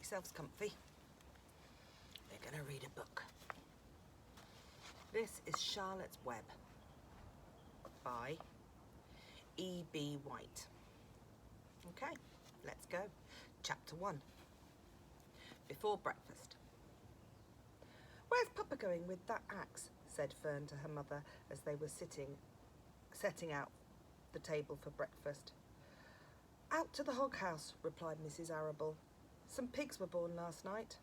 yourselves comfy. We're going to read a book. This is Charlotte's Web by E.B White. Okay, let's go. Chapter 1. Before breakfast. "Where's Papa going with that axe?" said Fern to her mother as they were setting out the table for breakfast. "Out to the hog house," replied Mrs. Arable. "Some pigs were born last night."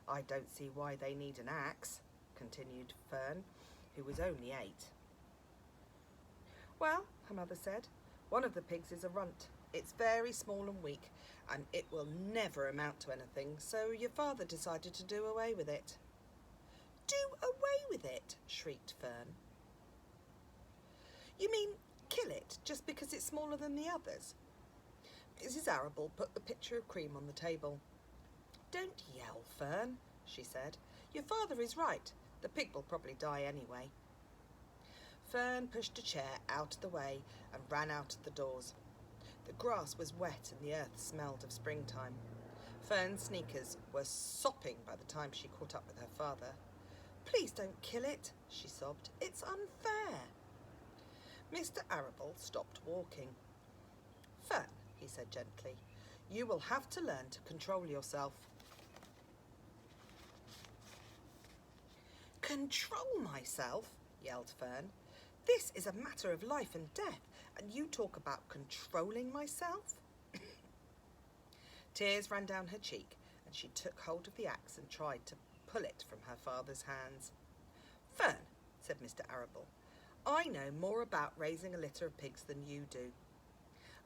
"I don't see why they need an axe," continued Fern, who was only 8. "Well," her mother said, "one of the pigs is a runt. It's very small and weak, and it will never amount to anything, so your father decided to do away with it." "Do away with it?" shrieked Fern. "You mean kill it just because it's smaller than the others?" Mrs. Arable put the pitcher of cream on the table. "Don't yell, Fern," she said. "Your father is right. The pig will probably die anyway." Fern pushed a chair out of the way and ran out of the doors. The grass was wet and the earth smelled of springtime. Fern's sneakers were sopping by the time she caught up with her father. "Please don't kill it," she sobbed. "It's unfair." Mr. Arable stopped walking. "Fern," he said gently, "you will have to learn to control yourself." "Control myself?" yelled Fern. "This is a matter of life and death, and you talk about controlling myself?" Tears ran down her cheek, and she took hold of the axe and tried to pull it from her father's hands. "Fern," said Mr. Arable, "I know more about raising a litter of pigs than you do.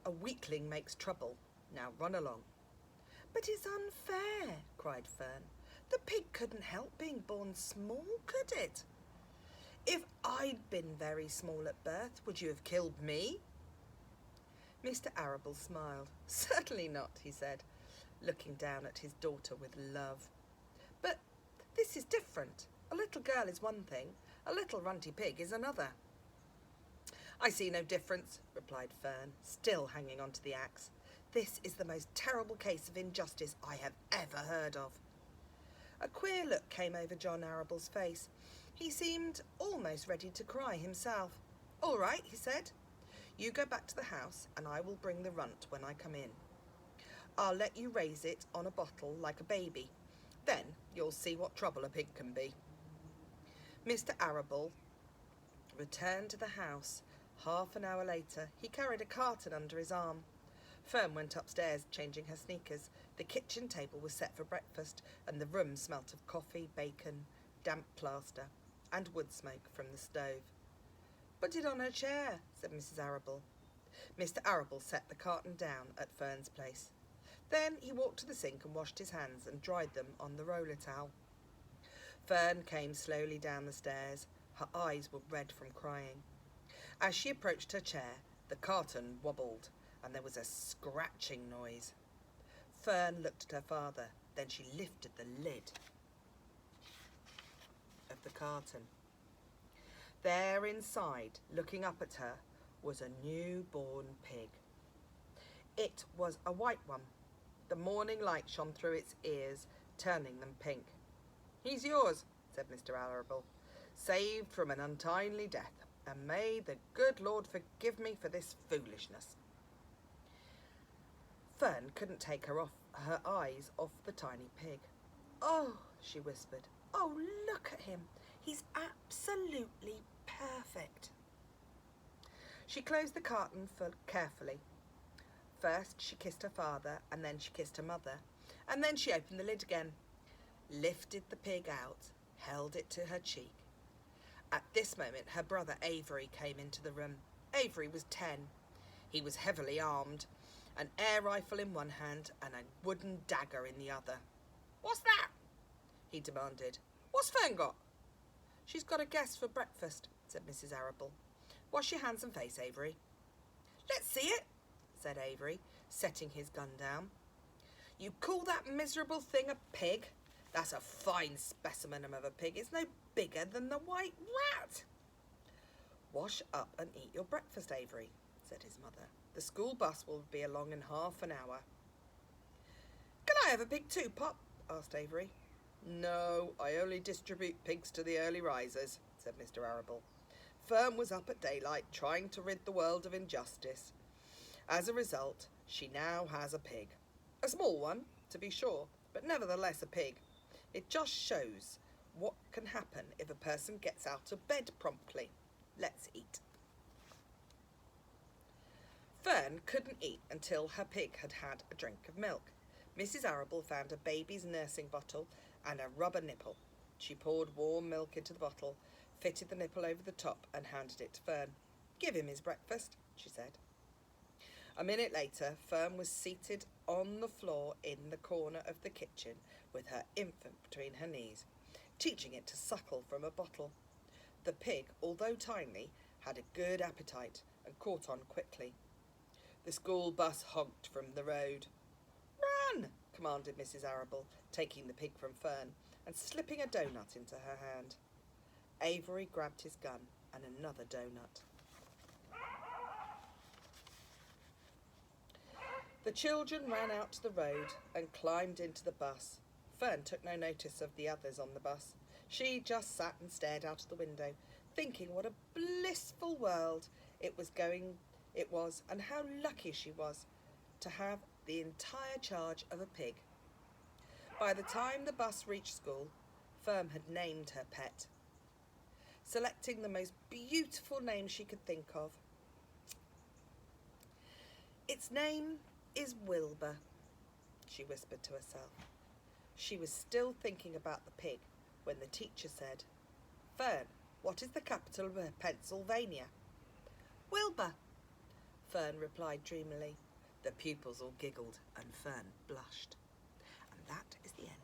A weakling makes trouble. Now run along." "But it's unfair," cried Fern. "The pig couldn't help being born small, could it?" "If I'd been very small at birth, would you have killed me?" Mr. Arable smiled. "Certainly not," he said, looking down at his daughter with love. "But this is different. A little girl is one thing, a little runty pig is another." "I see no difference," replied Fern, still hanging on to the axe. "This is the most terrible case of injustice I have ever heard of." A queer look came over John Arable's face. He seemed almost ready to cry himself. "All right," he said. "You go back to the house and I will bring the runt when I come in. I'll let you raise it on a bottle like a baby. Then you'll see what trouble a pig can be." Mr. Arable returned to the house. Half an hour later, he carried a carton under his arm. Fern went upstairs, changing her sneakers. The kitchen table was set for breakfast, and the room smelt of coffee, bacon, damp plaster, and wood smoke from the stove. "Put it on her chair," said Mrs. Arable. Mr. Arable set the carton down at Fern's place. Then he walked to the sink and washed his hands and dried them on the roller towel. Fern came slowly down the stairs. Her eyes were red from crying. As she approached her chair, the carton wobbled, and there was a scratching noise. Fern looked at her father, then she lifted the lid of the carton. There inside, looking up at her, was a newborn pig. It was a white one. The morning light shone through its ears, turning them pink. "He's yours," said Mr. Arable, "saved from an untimely death, and may the good Lord forgive me for this foolishness." Fern couldn't take her eyes off the tiny pig. "Oh," she whispered, "oh, look at him. He's absolutely perfect." She closed the carton carefully. First she kissed her father, and then she kissed her mother, and then she opened the lid again, lifted the pig out, held it to her cheek. At this moment her brother Avery came into the room. Avery was 10. He was heavily armed, an air rifle in one hand and a wooden dagger in the other. "What's that?" he demanded. "What's Fern got?" "She's got a guest for breakfast," said Mrs. Arable. "Wash your hands and face, Avery." "Let's see it," said Avery, setting his gun down. "You call that miserable thing a pig? That's a fine specimen of a pig. It's no bigger than the white rat." "Wash up and eat your breakfast, Avery," said his mother. "The school bus will be along in half an hour." "Can I have a pig too, Pop?" asked Avery. "No, I only distribute pigs to the early risers," said Mr. Arable. "Fern was up at daylight trying to rid the world of injustice. As a result, she now has a pig. A small one, to be sure, but nevertheless a pig. It just shows what can happen if a person gets out of bed promptly. Let's eat." Fern couldn't eat until her pig had had a drink of milk. Mrs. Arable found a baby's nursing bottle and a rubber nipple. She poured warm milk into the bottle, fitted the nipple over the top and handed it to Fern. "Give him his breakfast," she said. A minute later, Fern was seated on the floor in the corner of the kitchen with her infant between her knees, teaching it to suckle from a bottle. The pig, although tiny, had a good appetite and caught on quickly. The school bus honked from the road. "Run!" commanded Mrs. Arable, taking the pig from Fern and slipping a doughnut into her hand. Avery grabbed his gun and another doughnut. The children ran out to the road and climbed into the bus. Fern took no notice of the others on the bus. She just sat and stared out of the window, thinking what a blissful world it was, and how lucky she was to have the entire charge of a pig. By the time the bus reached school, Fern had named her pet, selecting the most beautiful name she could think of. "Its name is Wilbur," she whispered to herself. She was still thinking about the pig when the teacher said, "Fern, what is the capital of Pennsylvania?" "Wilbur," Fern replied dreamily. The pupils all giggled and Fern blushed. And that is the end.